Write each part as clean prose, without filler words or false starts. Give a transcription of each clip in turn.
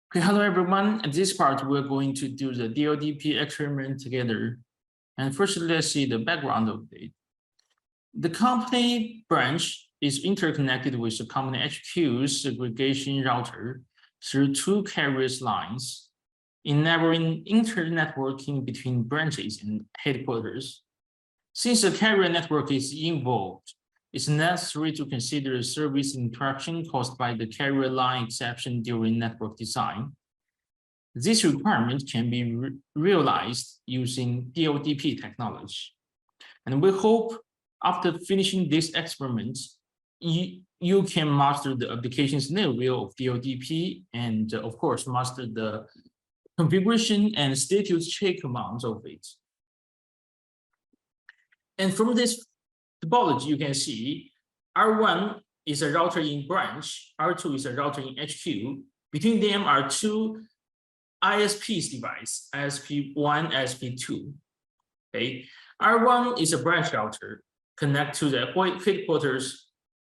Okay, hello everyone. At this part, we're going to do the DLDP experiment together. And first, let's see the background of it. The company branch is interconnected with the company HQ's segregation router through two carriers lines, enabling inter-networking between branches and headquarters. Since the carrier network is involved, it's necessary to consider service interruption caused by the carrier line exception during network design. This requirement can be realized using DLDP technology. And we hope after finishing this experiment, you can master the application scenario of DLDP and of course, master the configuration and status check commands of it. And from this topology, you can see R1 is a router in branch, R2 is a router in HQ. Between them are two ISP's device, ISP1, ISP2. Okay, R1 is a branch router connect to the headquarters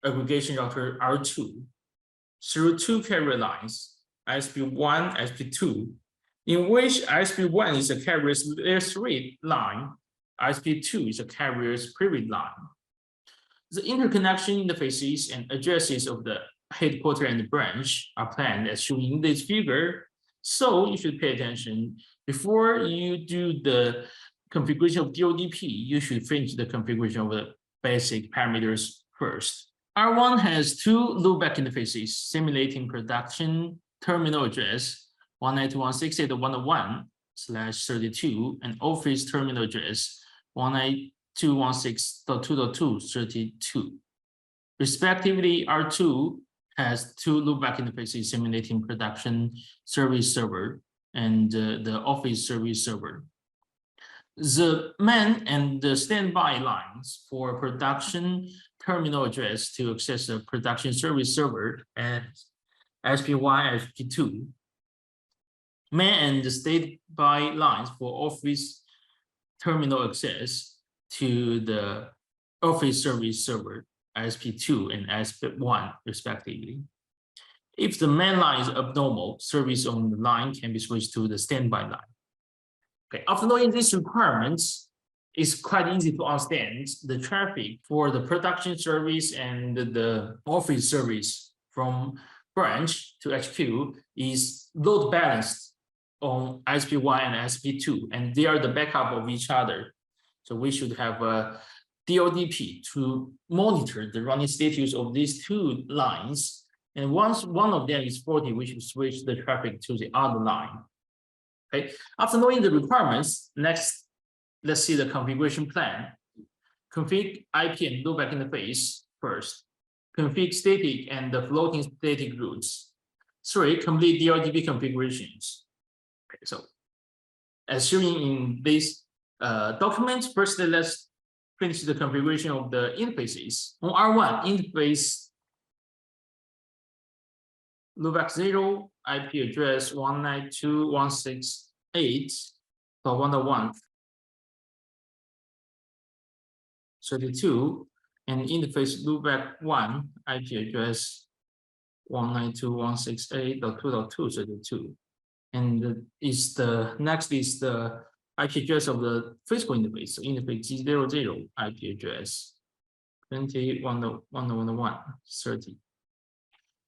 aggregation router R2 through two carrier lines, ISP1, ISP2, in which ISP1 is a carrier's layer 3 line, ISP2 is a carrier's private line. The interconnection interfaces and addresses of the headquarter and the branch are planned as shown in this figure. So you should pay attention. Before you do the configuration of DLDP, you should finish the configuration of the basic parameters first. R1 has two loopback interfaces simulating production terminal address 192.168.101/32 and office terminal address 192.168.2.2/32. Respectively, R2 has two loopback interfaces simulating production service server and the office service server. The main and the standby lines for production terminal address to access the production service server and SP1, SP2. Main and the standby lines for office terminal access to the office service server, ISP2 and ISP1 respectively. If the main line is abnormal, service on the line can be switched to the standby line. Okay, after knowing these requirements, it's quite easy to understand the traffic for the production service and the office service from branch to HQ is load balanced on ISP1 and ISP2, and they are the backup of each other. So we should have a DLDP to monitor the running status of these two lines. And once one of them is faulty, we should switch the traffic to the other line. Okay. After knowing the requirements, next, let's see the configuration plan. Config IP and loopback interface first. Config static and the floating static routes. 3. Complete DLDP configurations. Okay, so as shown in this document, first let's finish the configuration of the interfaces. On R1, interface loopback 0, IP address 192.168.101.32, and interface loopback 1, IP address 192.168.2.2.32. And next is the IP address of the physical interface, so interface G00, IP address 20.1.1.1.30,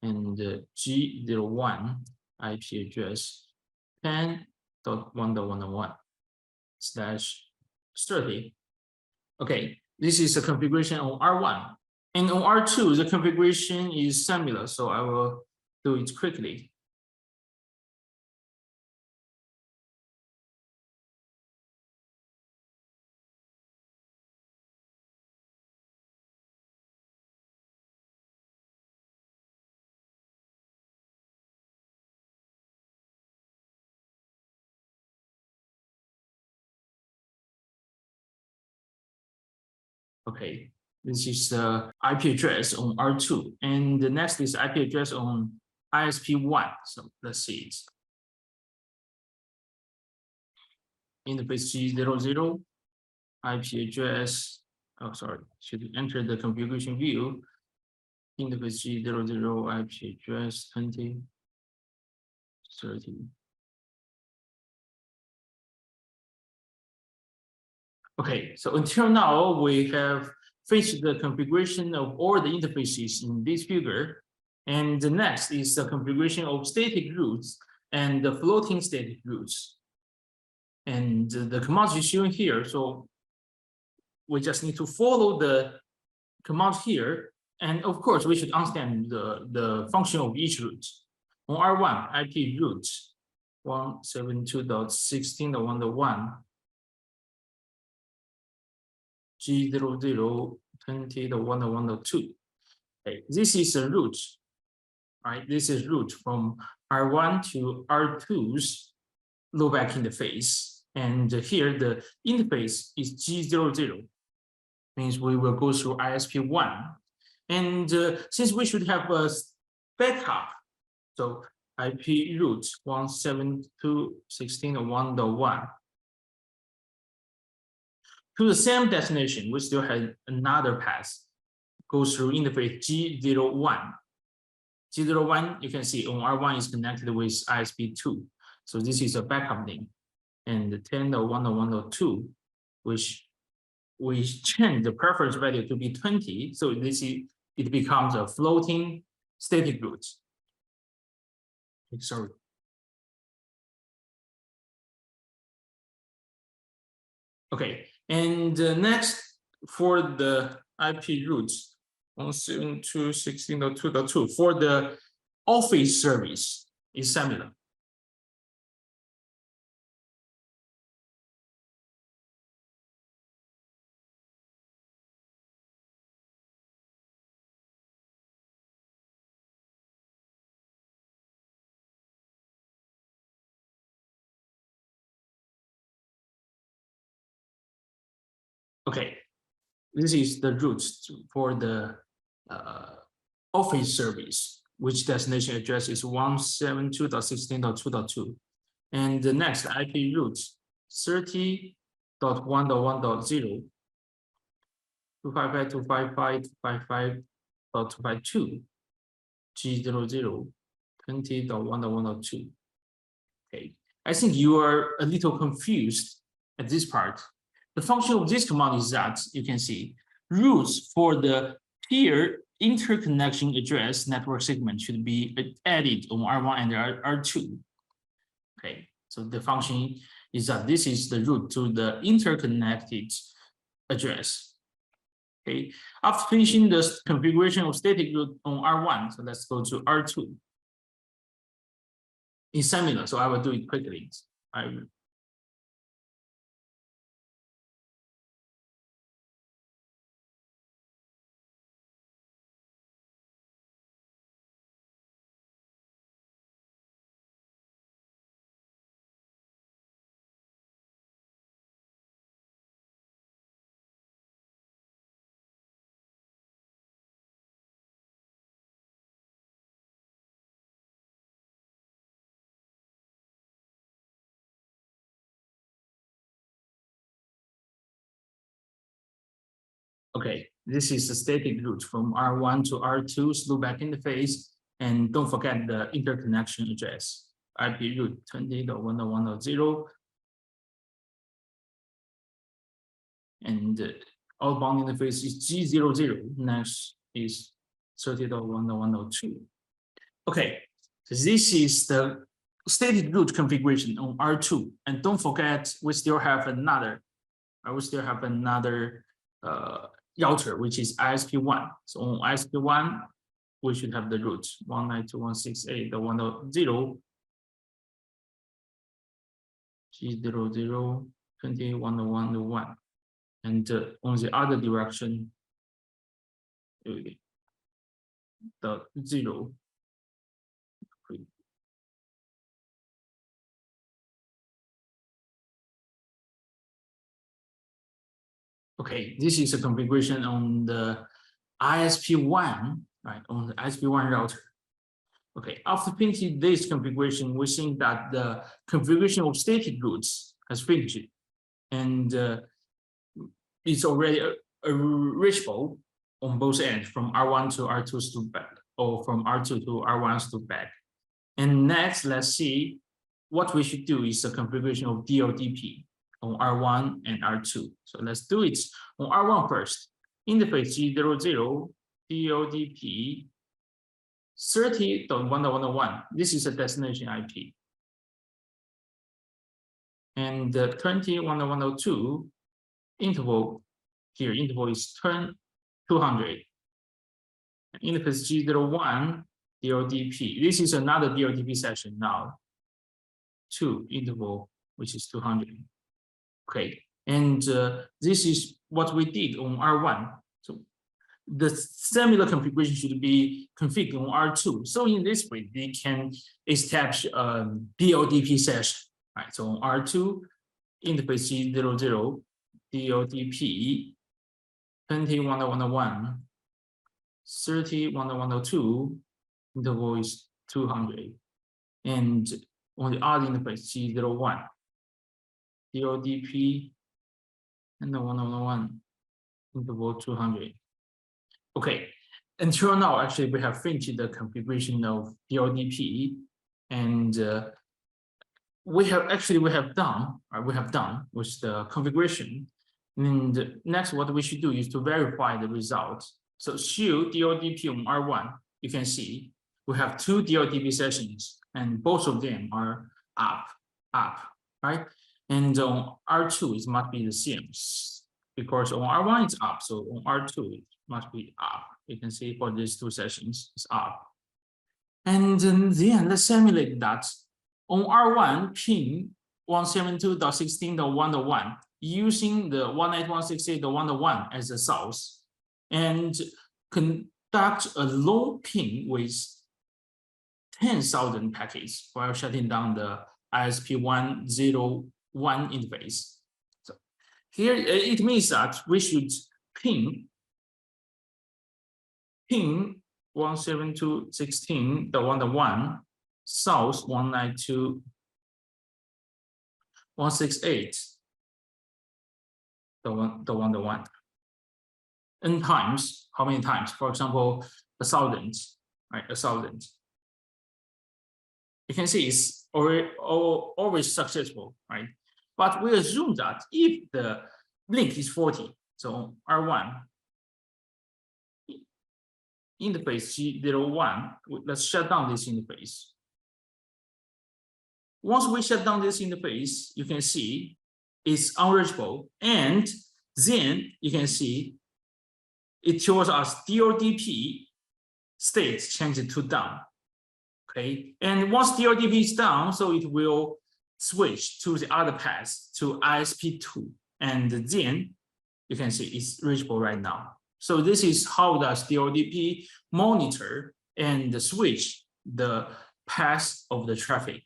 and G01, IP address 10.1.1.1/30. Okay, this is the configuration on R1. And on R2, the configuration is similar, so I will do it quickly. Okay, this is the IP address on R2, and the next is IP address on ISP1. So let's see it. Interface G00, IP address. Oh, sorry, should enter the configuration view. Interface G00, IP address 20. 30. Okay, so until now we have finished the configuration of all the interfaces in this figure, and the next is the configuration of static routes and the floating static routes. And the commands is shown here, so we just need to follow the commands here, and of course we should understand the function of each route. On R1, IP route 172.16.1.1 G0020.1.1.2. Okay, this is a route, right? This is route from R1 to R2's loopback interface, and here the interface is G00, means we will go through ISP1, and since we should have a backup, so IP route 172.16.1.1 to the same destination, we still have another path, goes through interface G01. G01, you can see on R1 is connected with ISP2. So this is a backup link. And the 10.1.1.2, which we change the preference value to be 20. So it becomes a floating static route. Sorry. Okay, and next for the IP routes 172.16.2.2 for the office service is similar. Okay, this is the route for the office service, which destination address is 172.16.2.2. And the next IP route 30.1.1.0 255.255.255.252 G00 20.1.1.2. Okay, I think you are a little confused at this part. The function of this command is that you can see routes for the peer interconnection address network segment should be added on R1 and R2. Okay, so the function is that this is the route to the interconnected address. Okay, after finishing the configuration of static route on R1, so let's go to R2. It's similar, so I will do it quickly. Okay, this is the static route from R1 to R2's loopback interface, and don't forget the interconnection address, IP route 20.1.1.0, and outbound interface is G00. Next is 30.1.1.2. Okay, so this is the static route configuration on R2, and don't forget we still have another. Router, which is ISP1. So on ISP1, we should have the route 192.168.1.0 G00 20.1.1.1, and on the other direction, the 0. Okay, this is a configuration on the ISP1, right? On the ISP1 router. Okay, after finishing this configuration, we think that the configuration of static routes has finished, and it's already reachable on both ends from R1 to R2's loopback, or from R2 to R1's loopback. And next, let's see what we should do is the configuration of DLDP on R1 and R2. So let's do it on R1 first. Interface G00 DLDP 30.1.1.1. This is a destination IP. And the 20.1.1.2 interval here, interval is 200. Interface G01 DLDP. This is another DLDP session now. 2 interval, which is 200. Okay, and this is what we did on R1. So the similar configuration should be configured on R2. So in this way, they can establish a DLDP session. Right, so on R2, interface G00 DLDP 20.1.1.1 30.1.1.2 interval is 200, and on the other interface G01 DLDP and the 1.1.1 interval 200. Okay, until now, actually, we have finished the configuration of DLDP, and we have done with the configuration. And next, what we should do is to verify the results. So show DLDP on R1, you can see we have 2 DLDP sessions, and both of them are up, right? And on R2, it must be the same, because on R1 it's up, so on R2 it must be up. You can see for these 2 sessions, it's up. And then let's simulate that. On R1, pin 172.16.1.1, using the 19168.1.1 as a source, and conduct a load ping with 10,000 packets while shutting down the ISP101 interface. So here it means that we should ping 172.16.1.1 source 192.168.1.1 n times. How many times? For example, 1,000, right? 1,000. You can see it's always successful, right? But we assume that if the link is 40, so R1 interface G01, let's shut down this interface. Once we shut down this interface, you can see it's unreachable, and then you can see it shows us DLDP state changed to down. Okay, and once DLDP is down, so it will switch to the other path to ISP2, and then you can see it's reachable right now. So this is how does DLDP monitor and switch the path of the traffic.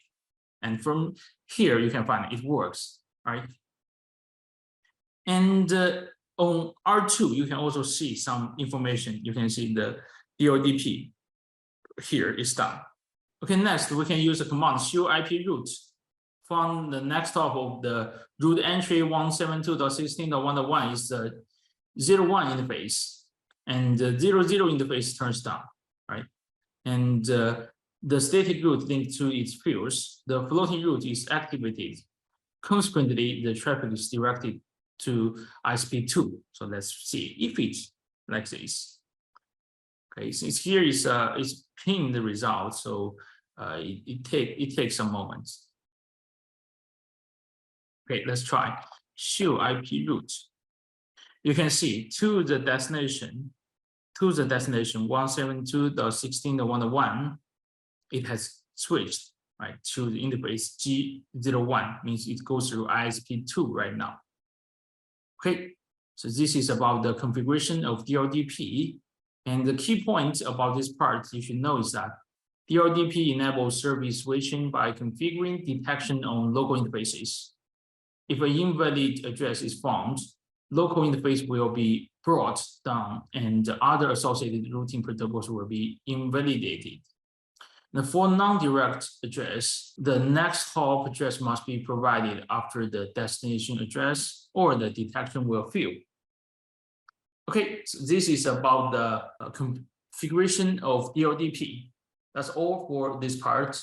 And from here, you can find it works, right? And on R2, you can also see some information. You can see the DLDP here is done. Okay, next, we can use the command show IP route from the next hop of the root entry 172.16.1.1 is the 01 interface, and the 00 interface turns down, right? And the static route linked to its fields, the floating route is activated. Consequently, the traffic is directed to ISP2. So let's see if it's like this. Okay, since here is it's ping the result, so it takes some moments. Okay, let's try show IP route. You can see to the destination 172.16.1.1, it has switched right to the interface G01, means it goes through ISP2 right now. Okay, so this is about the configuration of DLDP, and the key point about this part you should know is that DLDP enables service switching by configuring detection on local interfaces. If an invalid address is found, local interface will be brought down and other associated routing protocols will be invalidated. Now, for non-direct address, the next hop address must be provided after the destination address or the detection will fail. Okay, so this is about the configuration of DLDP. That's all for this part.